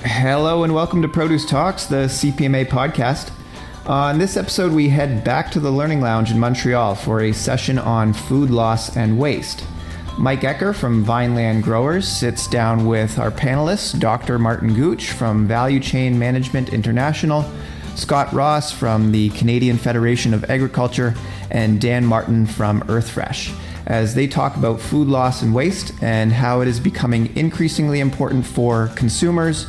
Hello and welcome to Produce Talks, the CPMA podcast. On this episode, we head back to the Learning Lounge in Montreal for a session on food loss and waste. Mike Ecker from Vineland Growers sits down with our panelists, Dr. Martin Gooch from Value Chain Management International, Scott Ross from the Canadian Federation of Agriculture, and Dan Martin from EarthFresh, as they talk about food loss and waste and how it is becoming increasingly important for consumers,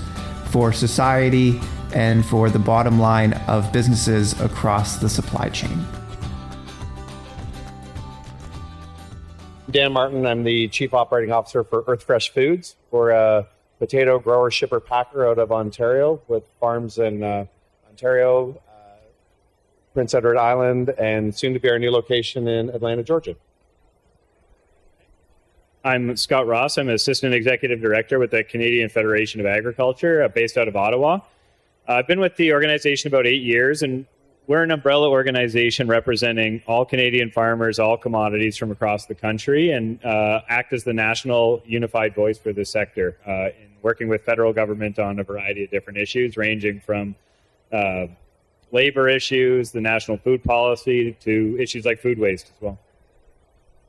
for society, and for the bottom line of businesses across the supply chain. Dan Martin, I'm the Chief Operating Officer for EarthFresh Foods. We're a potato grower, shipper, packer out of Ontario with farms in Ontario, Prince Edward Island, and soon to be our new location in Atlanta, Georgia. I'm Scott Ross. I'm Assistant Executive Director with the Canadian Federation of Agriculture, based out of Ottawa. I've been with the organization about 8 years, and we're an umbrella organization representing all Canadian farmers, all commodities from across the country, and act as the national unified voice for this sector, in working with federal government on a variety of different issues, ranging from labor issues, the national food policy, to issues like food waste as well.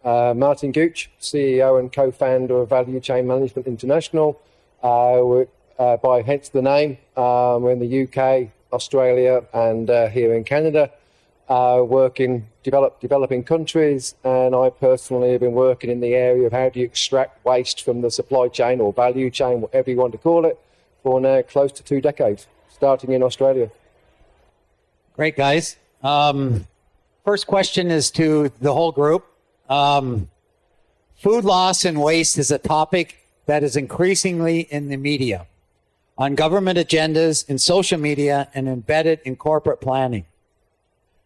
Martin Gooch, CEO and co-founder of Value Chain Management International. By hence the name, we're in the UK, Australia, and here in Canada, work in developing countries. And I personally have been working in the area of how do you extract waste from the supply chain or value chain, whatever you want to call it, for now close to 2 decades, starting in Australia. Great, guys. First question is to the whole group. Food loss and waste is a topic that is increasingly in the media, on government agendas, in social media, and embedded in corporate planning.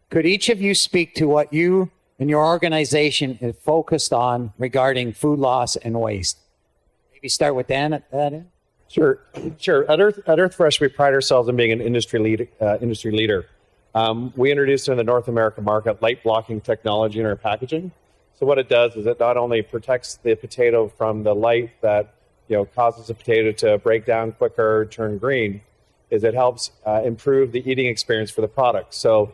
Could each of you speak to what you and your organization is focused on regarding food loss and waste? Maybe start with Dan at that end. Sure. At EarthFresh, we pride ourselves on being an industry leader. We introduced in the North American market light blocking technology in our packaging. So what it does is it not only protects the potato from the light that causes the potato to break down quicker, turn green, is it helps improve the eating experience for the product. So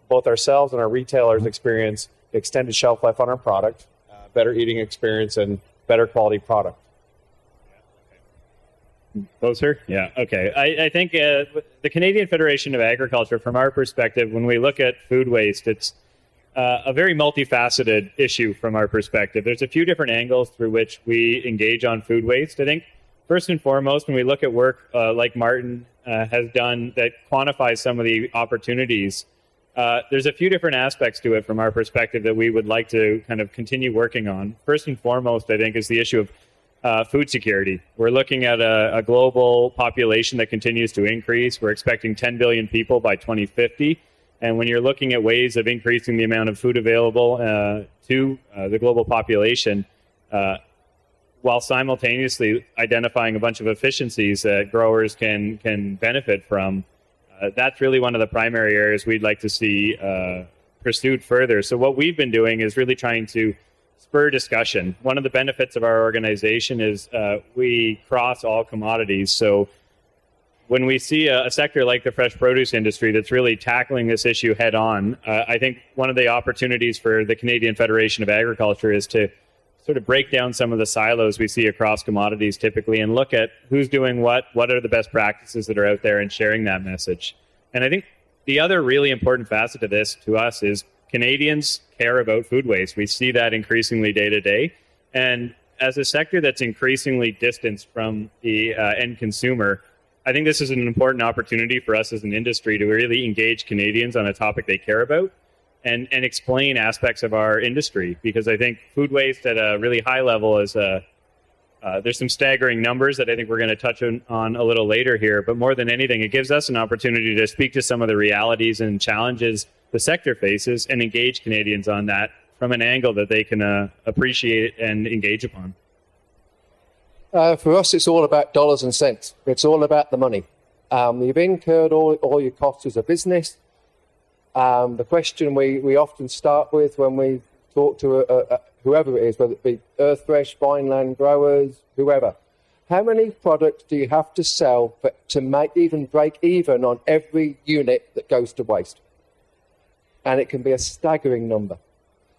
both ourselves and our retailers experience extended shelf life on our product, better eating experience, and better quality product. Closer? Yeah, okay. I think the Canadian Federation of Agriculture, from our perspective, when we look at food waste, it's a very multifaceted issue from our perspective. There's a few different angles through which we engage on food waste. I think first and foremost, when we look at work like Martin has done that quantifies some of the opportunities, there's a few different aspects to it from our perspective that we would like to kind of continue working on. First and foremost, I think, is the issue of food security. We're looking at a global population that continues to increase. We're expecting 10 billion people by 2050. And when you're looking at ways of increasing the amount of food available to the global population, while simultaneously identifying a bunch of efficiencies that growers can benefit from, that's really one of the primary areas we'd like to see pursued further. So what we've been doing is really trying to spur discussion. One of the benefits of our organization is we cross all commodities. So when we see a sector like the fresh produce industry that's really tackling this issue head on, I think one of the opportunities for the Canadian Federation of Agriculture is to sort of break down some of the silos we see across commodities typically and look at who's doing what are the best practices that are out there, and sharing that message. And I think the other really important facet of this to us is Canadians care about food waste. We see that increasingly day to day. And as a sector that's increasingly distanced from the end consumer, I think this is an important opportunity for us as an industry to really engage Canadians on a topic they care about and explain aspects of our industry. Because I think food waste at a really high level is there's some staggering numbers that I think we're going to touch on a little later here. But more than anything, it gives us an opportunity to speak to some of the realities and challenges the sector faces and engage Canadians on that from an angle that they can appreciate and engage upon. For us, it's all about dollars and cents. It's all about the money. You've incurred all your costs as a business. The question we often start with when we talk to whoever it is, whether it be EarthFresh, Vineland growers, whoever, How many products do you have to sell to even break even on every unit that goes to waste? And it can be a staggering number.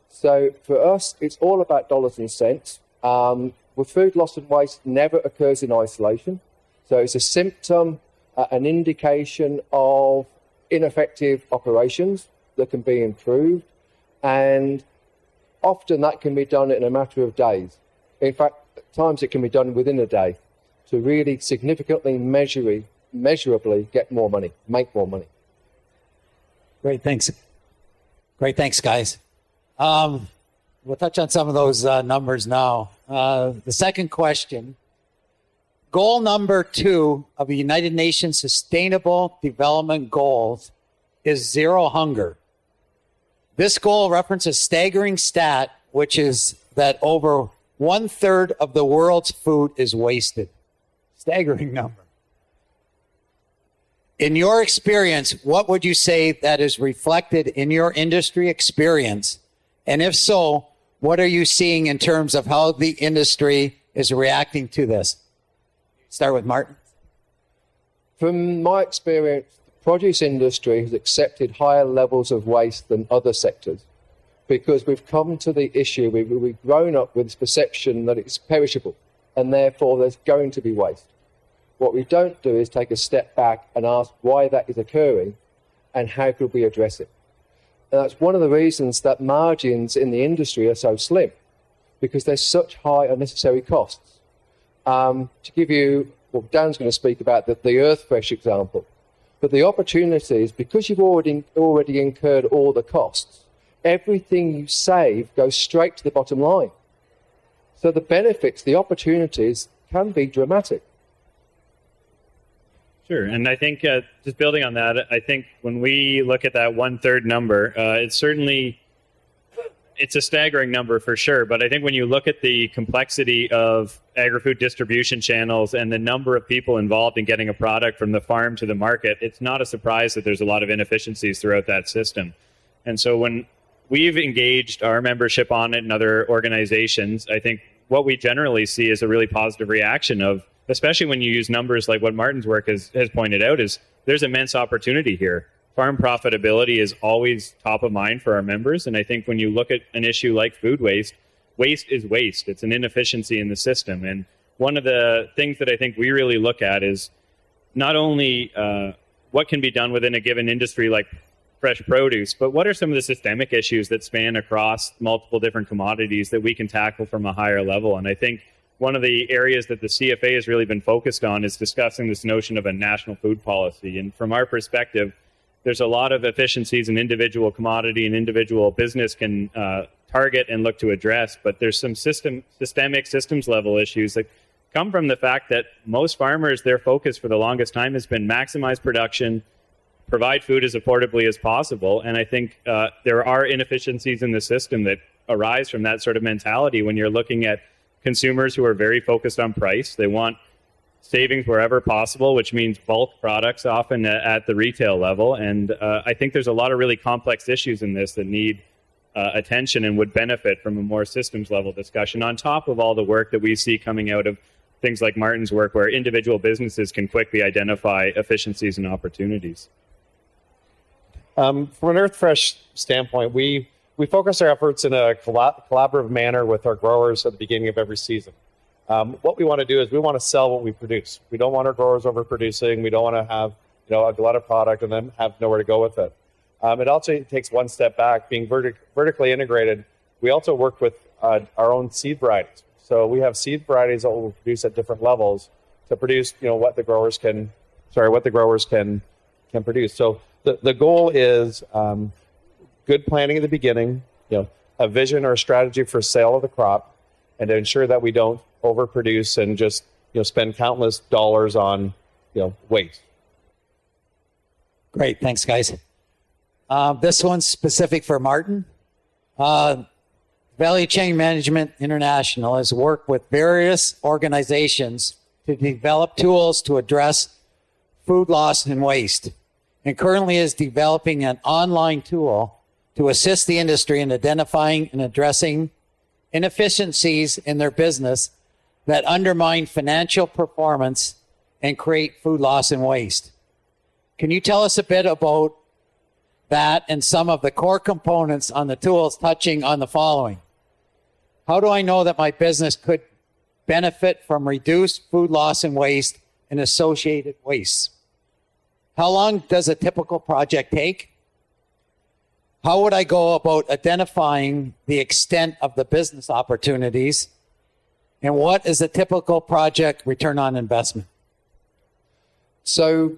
So for us, it's all about dollars and cents. With food loss and waste never occurs in isolation. So it's a symptom, an indication of ineffective operations that can be improved. And often that can be done in a matter of days. In fact, at times it can be done within a day to really significantly measurably get more money, make more money. Great, thanks. Great, thanks, guys. We'll touch on some of those numbers now. The second question, goal number 2 of the United Nations Sustainable Development Goals is zero hunger. This goal references a staggering stat, which is that over 1/3 of the world's food is wasted. Staggering number. In your experience, what would you say that is reflected in your industry experience? And if so, what are you seeing in terms of how the industry is reacting to this? Start with Martin. From my experience, the produce industry has accepted higher levels of waste than other sectors because we've come to the issue, we've grown up with this perception that it's perishable and therefore there's going to be waste. What we don't do is take a step back and ask why that is occurring and how could we address it. And that's one of the reasons that margins in the industry are so slim, because there's such high unnecessary costs. To give you, well, Dan's going to speak about the EarthFresh example, but the opportunities, because you've already incurred all the costs, everything you save goes straight to the bottom line. So the benefits, the opportunities can be dramatic. Sure, and I think just building on that, I think when we look at that 1/3 number, it's a staggering number for sure. But I think when you look at the complexity of agri-food distribution channels and the number of people involved in getting a product from the farm to the market, it's not a surprise that there's a lot of inefficiencies throughout that system. And so when we've engaged our membership on it and other organizations, I think what we generally see is a really positive reaction of, especially when you use numbers like what Martin's work has pointed out, is there's immense opportunity here. Farm profitability is always top of mind for our members. And I think when you look at an issue like food waste, waste is waste. It's an inefficiency in the system. And one of the things that I think we really look at is not only what can be done within a given industry like fresh produce, but what are some of the systemic issues that span across multiple different commodities that we can tackle from a higher level. And I think one of the areas that the CFA has really been focused on is discussing this notion of a national food policy. And from our perspective, there's a lot of efficiencies an individual commodity and individual business can target and look to address, but there's some systemic systems level issues that come from the fact that most farmers, their focus for the longest time has been maximize production, provide food as affordably as possible. And I think there are inefficiencies in the system that arise from that sort of mentality when you're looking at consumers who are very focused on price. They want savings wherever possible, which means bulk products often at the retail level. And I think there's a lot of really complex issues in this that need attention and would benefit from a more systems level discussion on top of all the work that we see coming out of things like Martin's work, where individual businesses can quickly identify efficiencies and opportunities. From an EarthFresh standpoint, we focus our efforts in a collaborative manner with our growers at the beginning of every season. What we want to do is we want to sell what we produce. We don't want our growers overproducing. We don't want to have a lot of product and then have nowhere to go with it. It also takes one step back. Being vertically integrated, we also work with our own seed varieties. So we have seed varieties that will produce at different levels to produce what the growers can produce. So the goal is good planning at the beginning, a vision or a strategy for sale of the crop, and to ensure that we don't overproduce and just spend countless dollars on waste. Great, thanks, guys. This one's specific for Martin. Value Chain Management International has worked with various organizations to develop tools to address food loss and waste, and currently is developing an online tool to assist the industry in identifying and addressing inefficiencies in their business that undermine financial performance and create food loss and waste. Can you tell us a bit about that and some of the core components on the tools, touching on the following? How do I know that my business could benefit from reduced food loss and waste and associated wastes? How long does a typical project take? How would I go about identifying the extent of the business opportunities? And what is a typical project return on investment? So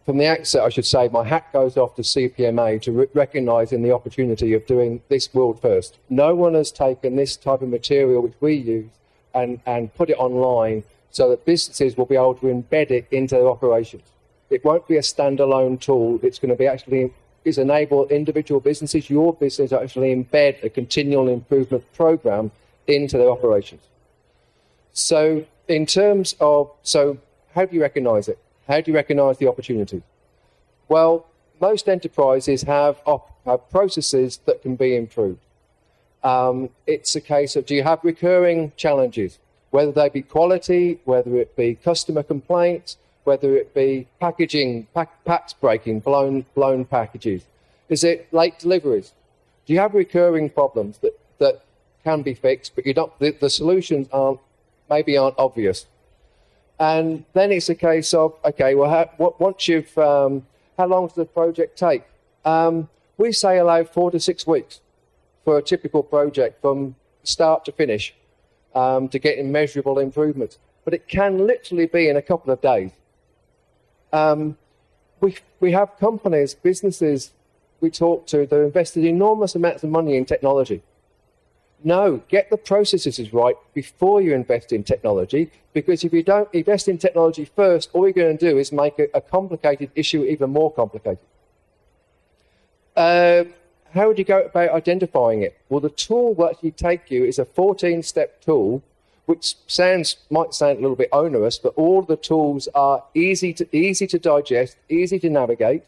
from the outset, I should say my hat goes off to CPMA to recognizing the opportunity of doing this world first. No one has taken this type of material which we use and put it online so that businesses will be able to embed it into their operations. It won't be a standalone tool. It's going to be actually enable individual businesses, your business, actually embed a continual improvement program into their operations. So in terms of, how do you recognize it? How do you recognize the opportunities? Well, most enterprises have processes that can be improved. It's a case of, do you have recurring challenges, whether they be quality, whether it be customer complaints, whether it be packaging, packs breaking, blown packages? Is it late deliveries? Do you have recurring problems that can be fixed, but the solutions aren't obvious? And then it's a case of, okay, well, once you've, how long does the project take? We say allow 4 to 6 weeks for a typical project from start to finish to get measurable improvements. But it can literally be in a couple of days. We have companies, businesses we talk to that have invested enormous amounts of money in technology. No, get the processes right before you invest in technology, because if you don't invest in technology first, all you're going to do is make a complicated issue even more complicated. How would you go about identifying it? Well, the tool will actually take you is a 14-step tool, which might sound a little bit onerous, but all the tools are easy to digest, easy to navigate.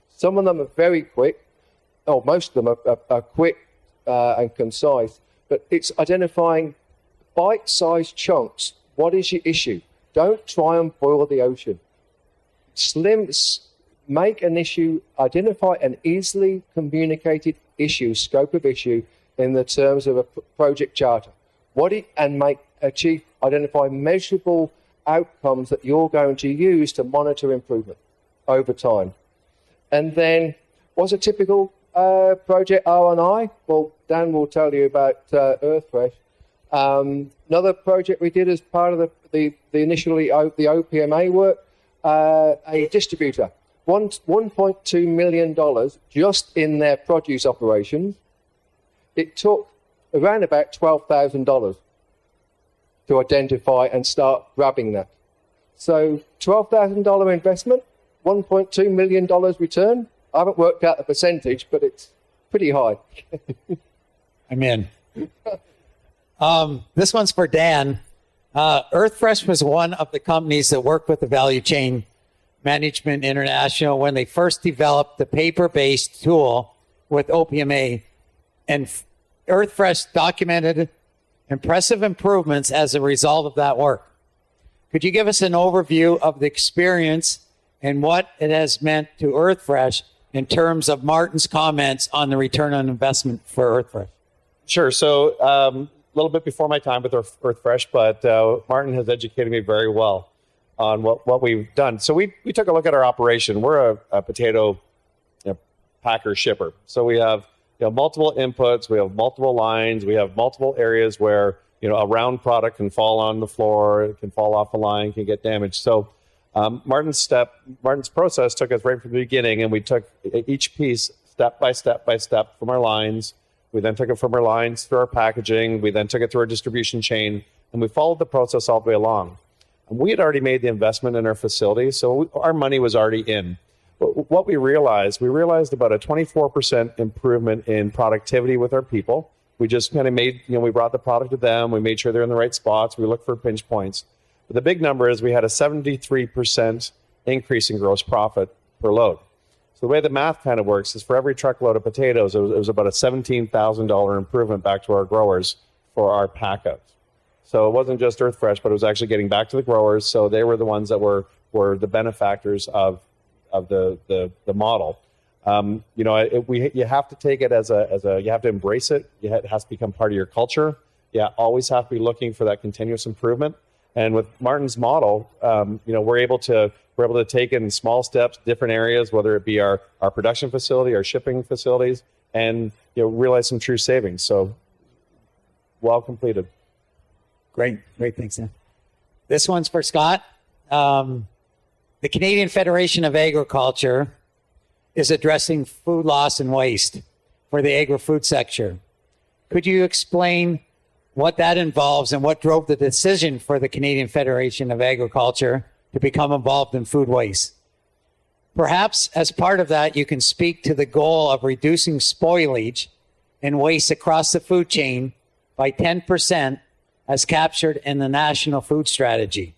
Some of them are very quick. Oh, most of them are quick and concise. But it's identifying bite-sized chunks. What is your issue? Don't try and boil the ocean. Make an issue, identify an easily communicated issue, scope of issue, in the terms of a project charter. Identify measurable outcomes that you're going to use to monitor improvement over time. And then, what's a typical project R&I? Well, Dan will tell you about EarthFresh. Another project we did as part of the initially the OPMA work, a distributor. $1.2 million just in their produce operations. It took around about $12,000 to identify and start grabbing that. So $12,000 investment, $1.2 million return. I haven't worked out the percentage, but it's pretty high. I'm in. This one's for Dan. EarthFresh was one of the companies that worked with the Value Chain Management International when they first developed the paper-based tool with OPMA, and EarthFresh documented impressive improvements as a result of that work. Could you give us an overview of the experience and what it has meant to EarthFresh in terms of Martin's comments on the return on investment for EarthFresh? Sure. So a little bit before my time with EarthFresh, but Martin has educated me very well on what we've done. So we took a look at our operation. We're a potato packer shipper. So we have multiple inputs, we have multiple lines, we have multiple areas where a round product can fall on the floor, it can fall off a line, can get damaged. So Martin's process took us right from the beginning, and we took each piece step by step by step from our lines. We then took it from our lines through our packaging. We then took it through our distribution chain, and we followed the process all the way along. And we had already made the investment in our facility, so our money was already in. But what we realized about a 24% improvement in productivity with our people. We just kind of made, we brought the product to them. We made sure they're in the right spots. We looked for pinch points. But the big number is we had a 73% increase in gross profit per load. So the way the math kind of works is for every truckload of potatoes, it was about a $17,000 improvement back to our growers for our pack outs. So it wasn't just EarthFresh, but it was actually getting back to the growers. So they were the ones that were the benefactors of the model. You have to take it as you have to embrace it. It has to become part of your culture. You always have to be looking for that continuous improvement. And with Martin's model, we're able to take it in small steps, different areas, whether it be our production facility, our shipping facilities, and realize some true savings. So well completed. Great, thanks, Dan. This one's for Scott. The Canadian Federation of Agriculture is addressing food loss and waste for the agri-food sector. Could you explain what that involves and what drove the decision for the Canadian Federation of Agriculture to become involved in food waste? Perhaps as part of that, you can speak to the goal of reducing spoilage and waste across the food chain by 10% as captured in the National Food Strategy,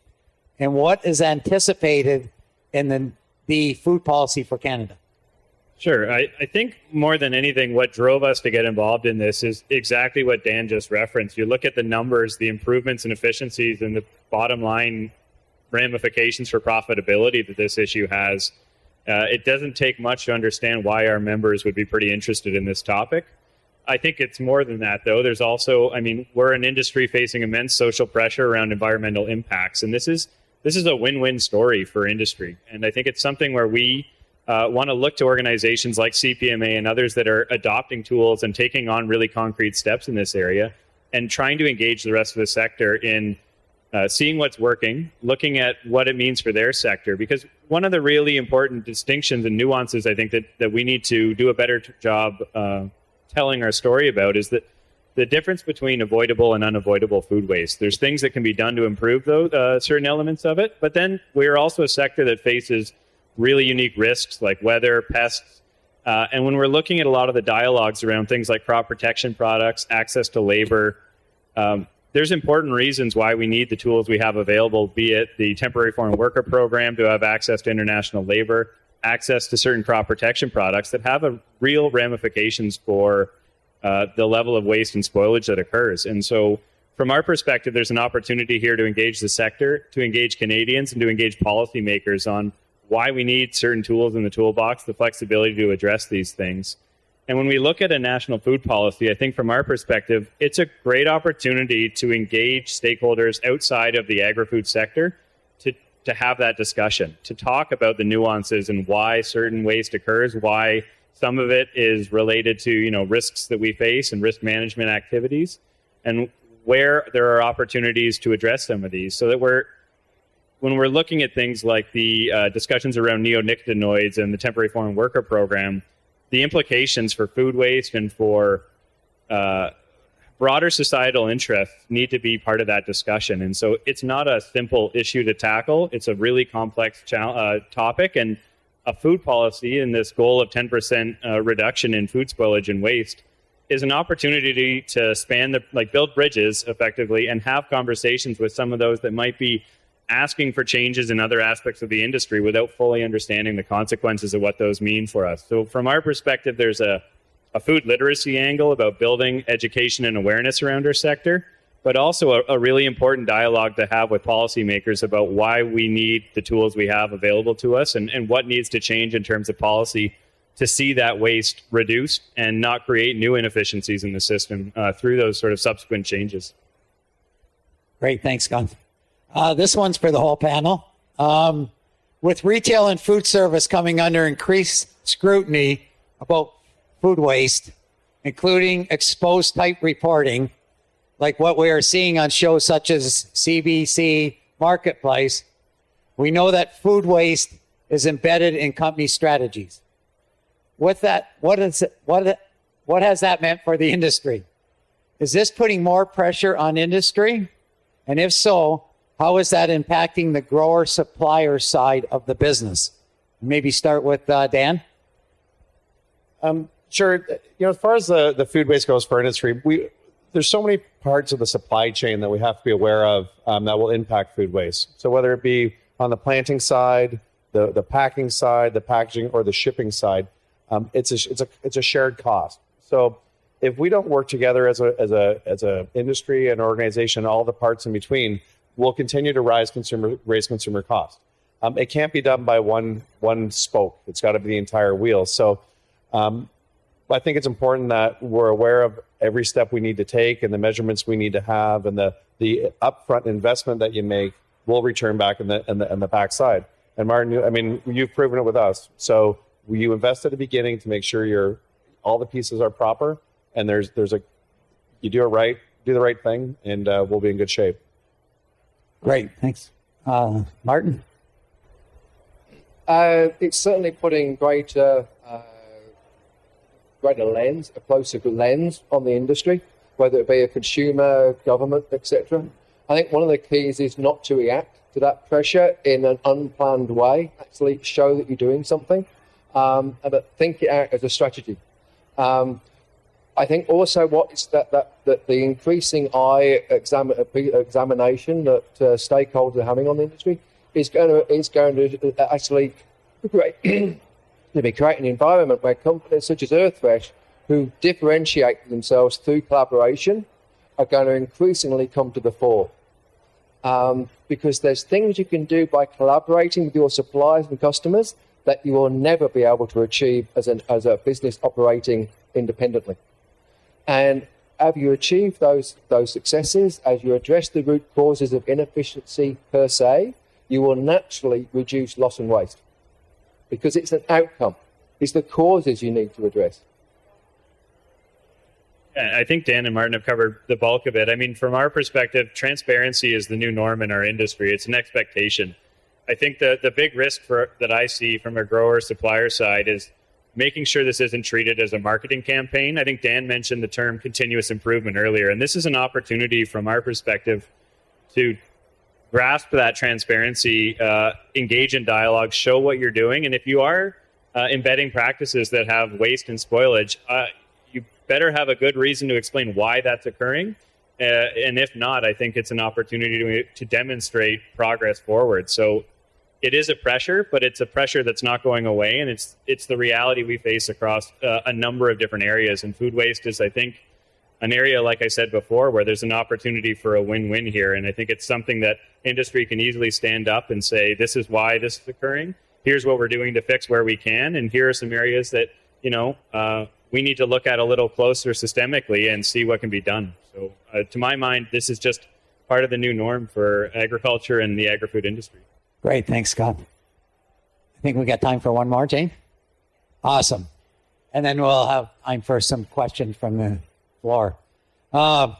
and what is anticipated in the food policy for Canada. Sure. I think more than anything, what drove us to get involved in this is exactly what Dan just referenced. You look at the numbers, the improvements in efficiencies, and the bottom line ramifications for profitability that this issue has. It doesn't take much to understand why our members would be pretty interested in this topic. I think it's more than that, though. There's also, we're an industry facing immense social pressure around environmental impacts, and this is a win-win story for industry. And I think it's something where we want to look to organizations like CPMA and others that are adopting tools and taking on really concrete steps in this area and trying to engage the rest of the sector in seeing what's working, looking at what it means for their sector. Because one of the really important distinctions and nuances I think that we need to do a better job telling our story about is that the difference between avoidable and unavoidable food waste. There's things that can be done to improve those certain elements of it, but then we're also a sector that faces really unique risks like weather, pests, and when we're looking at a lot of the dialogues around things like crop protection products, access to labor, there's important reasons why we need the tools we have available, be it the temporary foreign worker program to have access to international labor, access to certain crop protection products that have a real ramifications for the level of waste and spoilage that occurs. And so from our perspective, there's an opportunity here to engage the sector, to engage Canadians, and to engage policymakers on why we need certain tools in the toolbox, the flexibility to address these things. And when we look at a national food policy, I think from our perspective, it's a great opportunity to engage stakeholders outside of the agri-food sector to have that discussion, to talk about the nuances and why certain waste occurs, why some of it is related to risks that we face and risk management activities, and where there are opportunities to address some of these, so that when we're looking at things like the discussions around neonicotinoids and the temporary foreign worker program, the implications for food waste and for broader societal interests need to be part of that discussion. And so it's not a simple issue to tackle. It's a really complex topic, and a food policy and this goal of 10% reduction in food spoilage and waste is an opportunity to build bridges effectively and have conversations with some of those that might be asking for changes in other aspects of the industry without fully understanding the consequences of what those mean for us. So from our perspective, there's a food literacy angle about building education and awareness around our sector, but also a really important dialogue to have with policymakers about why we need the tools we have available to us and what needs to change in terms of policy to see that waste reduced and not create new inefficiencies in the system through those sort of subsequent changes. Great, thanks, Scott. This one's for the whole panel. With retail and food service coming under increased scrutiny about food waste, including exposed type reporting, like what we are seeing on shows such as CBC Marketplace, we know that food waste is embedded in company strategies. With that, what has that meant for the industry? Is this putting more pressure on industry? And if so, how is that impacting the grower-supplier side of the business? Maybe start with Dan. Sure. As far as the food waste goes for industry, there's so many parts of the supply chain that we have to be aware of that will impact food waste. So whether it be on the planting side, the packing side, the packaging, or the shipping side, it's a shared cost. So if we don't work together as a industry and organization, all the parts in between, we'll continue to raise consumer costs. It can't be done by one spoke. It's got to be the entire wheel. So I think it's important that we're aware of every step we need to take and the measurements we need to have, and the upfront investment that you make will return back in the backside. And Martin, you've proven it with us. So you invest at the beginning to make sure all the pieces are proper, and you do the right thing, and we'll be in good shape. Great, thanks. Martin? It's certainly putting greater lens, a closer lens on the industry, whether it be a consumer, government, etc. I think one of the keys is not to react to that pressure in an unplanned way. Actually show that you're doing something, but think it out as a strategy. I think also that the increasing eye examination that stakeholders are having on the industry is going to actually create an environment where companies such as EarthFresh, who differentiate themselves through collaboration, are going to increasingly come to the fore. Because there's things you can do by collaborating with your suppliers and customers that you will never be able to achieve as a business operating independently. And as you achieve those successes, as you address the root causes of inefficiency per se, you will naturally reduce loss and waste. Because it's an outcome. It's the causes you need to address. I think Dan and Martin have covered the bulk of it. I mean, from our perspective, transparency is the new norm in our industry. It's an expectation. I think the big risk that I see from a grower-supplier side is making sure this isn't treated as a marketing campaign. I think Dan mentioned the term continuous improvement earlier, and this is an opportunity from our perspective to grasp that transparency, engage in dialogue, show what you're doing. And if you are embedding practices that have waste and spoilage, you better have a good reason to explain why that's occurring. And if not, I think it's an opportunity to demonstrate progress forward. So it is a pressure, but it's a pressure that's not going away. And it's the reality we face across a number of different areas. And food waste is, I think, an area, like I said before, where there's an opportunity for a win-win here. And I think it's something that industry can easily stand up and say, this is why this is occurring. Here's what we're doing to fix where we can. And here are some areas that, we need to look at a little closer systemically and see what can be done. So to my mind, this is just part of the new norm for agriculture and the agri-food industry. Great, thanks, Scott. I think we got time for one more, Jane. Awesome. And then we'll have time for some questions from the floor. Are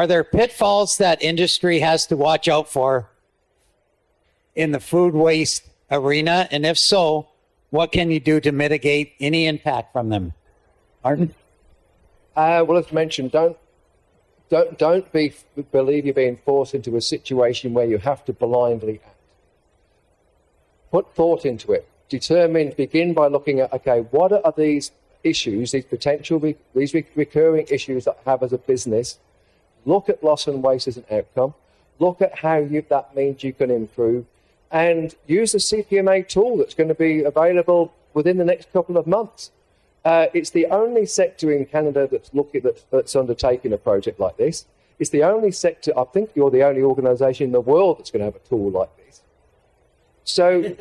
there pitfalls that industry has to watch out for in the food waste arena? And if so, what can you do to mitigate any impact from them? Martin? Well, as mentioned, don't believe you're being forced into a situation where you have to blindly act. Put thought into it. Begin by looking at, okay, what are these issues, these recurring issues that I have as a business? Look at loss and waste as an outcome. Look at how that means you can improve, and use the CPMA tool that's going to be available within the next couple of months. It's the only sector in Canada that's undertaking a project like this. It's the only sector, I think you're the only organisation in the world that's going to have a tool like this. So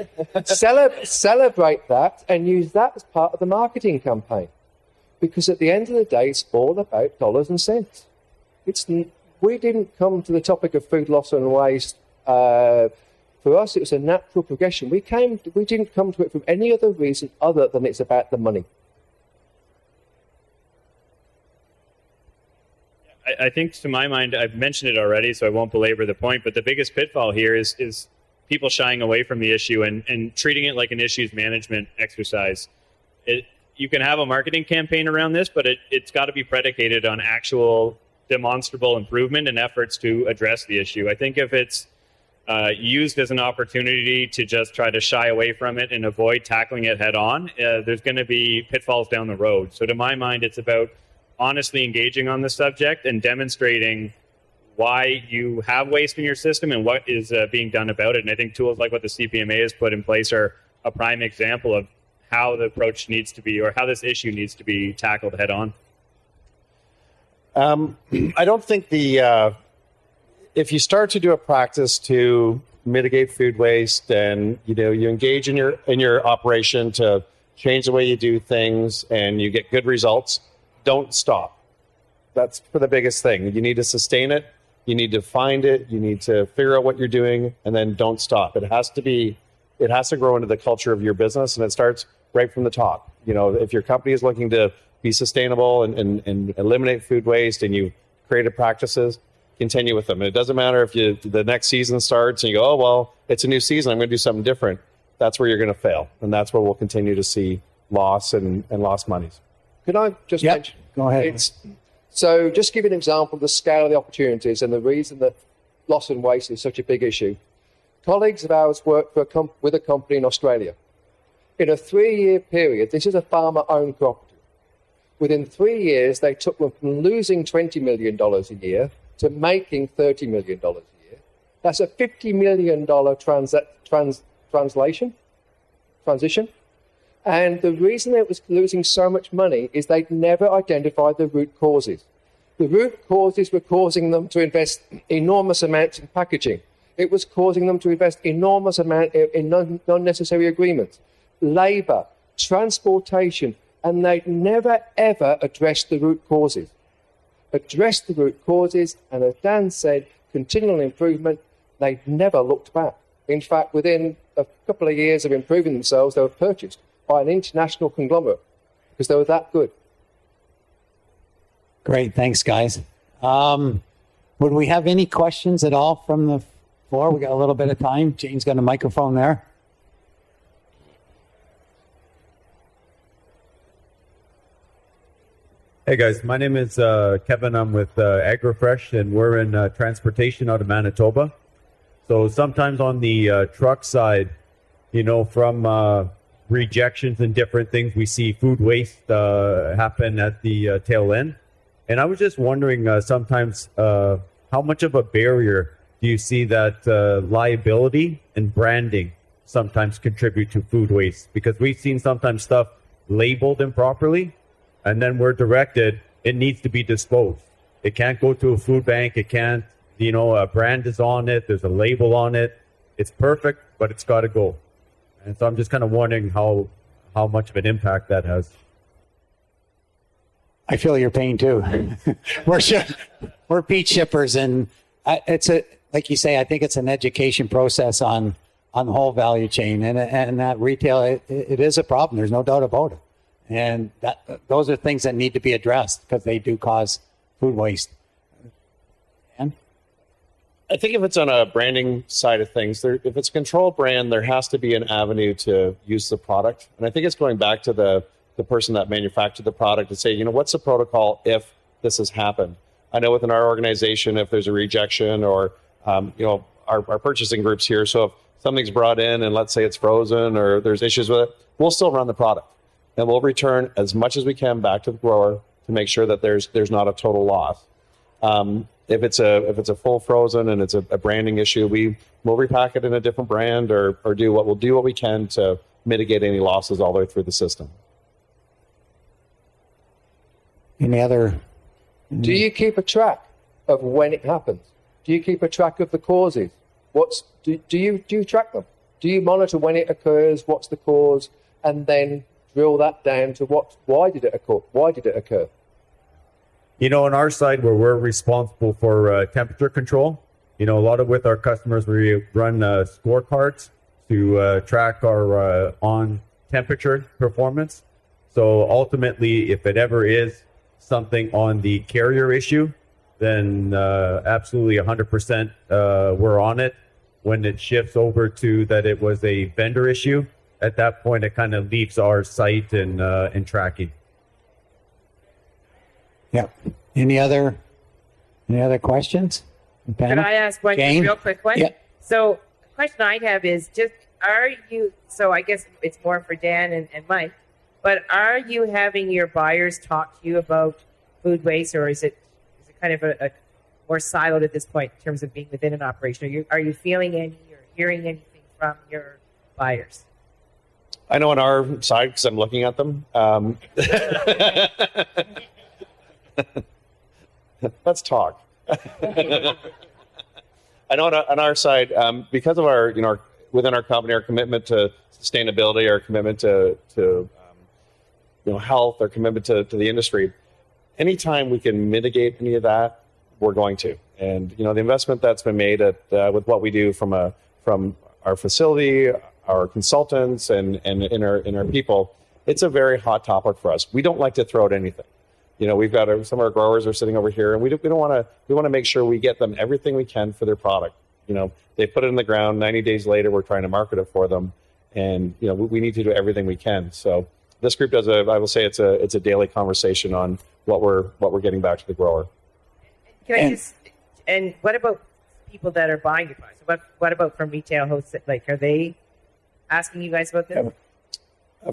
celebrate that and use that as part of the marketing campaign. Because at the end of the day, it's all about dollars and cents. We didn't come to the topic of food loss and waste. For us, it was a natural progression. We didn't come to it for any other reason other than it's about the money. I think, to my mind, I've mentioned it already, so I won't belabor the point, but the biggest pitfall here is people shying away from the issue and treating it like an issues management exercise. You can have a marketing campaign around this, but it's got to be predicated on actual demonstrable improvement and efforts to address the issue. I think if it's used as an opportunity to just try to shy away from it and avoid tackling it head on, there's going to be pitfalls down the road. So to my mind, it's about honestly engaging on the subject and demonstrating why you have waste in your system and what is being done about it. And I think tools like what the CPMA has put in place are a prime example of how the approach needs to be, or how this issue needs to be tackled head on? I don't think if you start to do a practice to mitigate food waste, and you engage in your operation to change the way you do things, and you get good results, don't stop. That's for the biggest thing. You need to sustain it. You need to find it. You need to figure out what you're doing, and then don't stop. It has to grow into the culture of your business, and it starts right from the top. If your company is looking to be sustainable and eliminate food waste, and you created practices, continue with them. And it doesn't matter if the next season starts and you go, oh, well, it's a new season, I'm going to do something different. That's where you're going to fail. And that's where we'll continue to see loss and lost monies. Could I just mention? Go ahead. So just give you an example of the scale of the opportunities and the reason that loss and waste is such a big issue. Colleagues of ours work with a company in Australia. In a 3-year period, this is a farmer-owned cooperative. Within 3 years, they took them from losing $20 million a year to making $30 million a year. That's a $50 million transition. And the reason it was losing so much money is they'd never identified the root causes. The root causes were causing them to invest enormous amounts in packaging. It was causing them to invest enormous amount in non-necessary agreements, labor, transportation, and they'd never, ever addressed the root causes. Addressed the root causes, and as Dan said, continual improvement, they never looked back. In fact, within a couple of years of improving themselves, they were purchased by an international conglomerate because they were that good. Great. Thanks, guys. Would we have any questions at all from the floor? We got a little bit of time. Jane's got a microphone there. Hey guys, my name is Kevin. I'm with EarthFresh, and we're in transportation out of Manitoba. So sometimes on the truck side, from rejections and different things, we see food waste happen at the tail end. And I was just wondering sometimes how much of a barrier do you see that liability and branding sometimes contribute to food waste? Because we've seen sometimes stuff labeled improperly, and then we're directed, it needs to be disposed. It can't go to a food bank. It can't, a brand is on it. There's a label on it. It's perfect, but it's got to go. And so I'm just kind of wondering how much of an impact that has. I feel your pain too. We're peach shippers, and like you say, I think it's an education process on the whole value chain, and that retail, it is a problem. There's no doubt about it. And those are things that need to be addressed because they do cause food waste. And I think if it's on a branding side of things, if it's a control brand, there has to be an avenue to use the product. And I think it's going back to the person that manufactured the product to say, what's the protocol if this has happened? I know within our organization, if there's a rejection or, our purchasing groups here, so if something's brought in and let's say it's frozen or there's issues with it, we'll still run the product. And we'll return as much as we can back to the grower to make sure that there's not a total loss. If it's a full frozen and it's a branding issue, we'll repack it in a different brand or do what we can to mitigate any losses all the way through the system. any other? Do you keep a track of when it happens? Do you keep a track of the causes? Do you track them? Do you monitor when it occurs? What's the cause? And then drill that down to why did it occur? Why did it occur? You know, on our side, where we're responsible for temperature control, you know, a lot of with our customers, we run scorecards to track our on temperature performance. So ultimately, if it ever is something on the carrier issue, then absolutely 100% we're on it. When it shifts over to that it was a vendor issue, at that point it kind of leaves our site and tracking. Yeah. Any other questions? Could I ask one real quick one? Yeah. So the question I have is just, so I guess it's more for Dan and Mike, but are you having your buyers talk to you about food waste, or is it kind of a more siloed at this point in terms of being within an operation? Are you feeling any or hearing anything from your buyers? I know on our side, because I'm looking at them. Let's talk. I know on our side, because of our, within our company, our commitment to sustainability, our commitment to health, our commitment to the industry, anytime we can mitigate any of that, we're going to. And the investment that's been made with what we do from our facility, our consultants, and in our people, it's a very hot topic for us. We don't like to throw out anything. We've got some of our growers are sitting over here, and we want to make sure we get them everything we can for their product. They put it in the ground. 90 days later, we're trying to market it for them, and we need to do everything we can. So this group does I will say it's a daily conversation on what we're getting back to the grower. And what about people that are buying your products? What about from retail hosts? Are they asking you guys about this?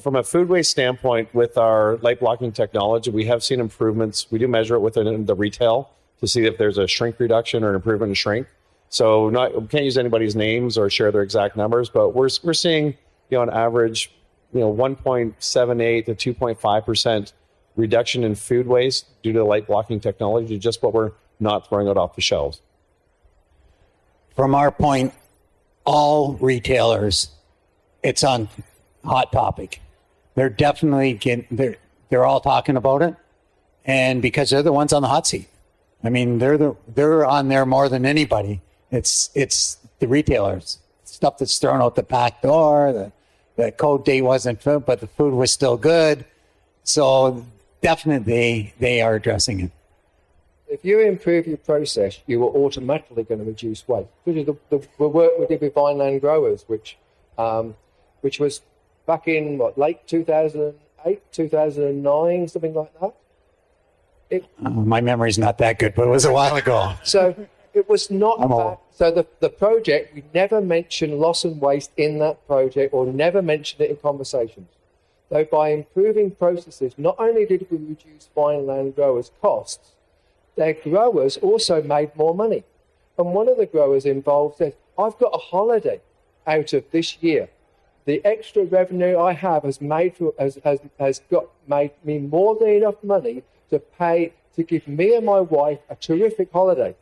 From a food waste standpoint, with our light blocking technology, we have seen improvements. We do measure it within the retail to see if there's a shrink reduction or an improvement in shrink. So we can't use anybody's names or share their exact numbers, but we're seeing on average 1.78 to 2.5% reduction in food waste due to the light blocking technology, just what we're not throwing it off the shelves. From our point, all retailers, it's on hot topic. They're definitely they're all talking about it, and because they're the ones on the hot seat. I mean, they're on there more than anybody. It's the retailers, stuff that's thrown out the back door. The code date wasn't filled, but the food was still good. So definitely they are addressing it. If you improve your process, you are automatically going to reduce waste. The work we did with Vineland growers, which was back in late 2008, 2009, something like that. My memory's not that good, but it was a while ago. So it was not bad. So the project, we never mentioned loss and waste in that project, or never mentioned it in conversations. So by improving processes, not only did we reduce Vineland growers' costs, their growers also made more money. And one of the growers involved said, I've got a holiday out of this year. The extra revenue I have has made me more than enough money to give me and my wife a terrific holiday.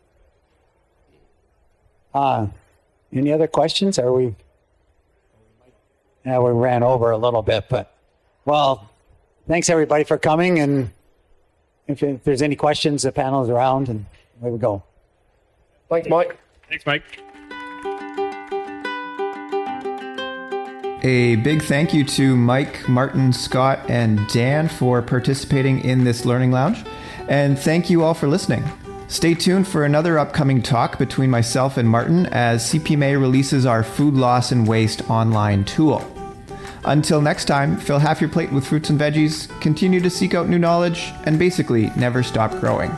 Any other questions? We ran over a little bit, but thanks everybody for coming. And if there's any questions, the panel is around, and away we go. Thanks, Mike. Thanks, Mike. A big thank you to Mike, Martin, Scott, and Dan for participating in this Learning Lounge. And thank you all for listening. Stay tuned for another upcoming talk between myself and Martin as CPMA releases our food loss and waste online tool. Until next time, fill half your plate with fruits and veggies, continue to seek out new knowledge, and basically never stop growing.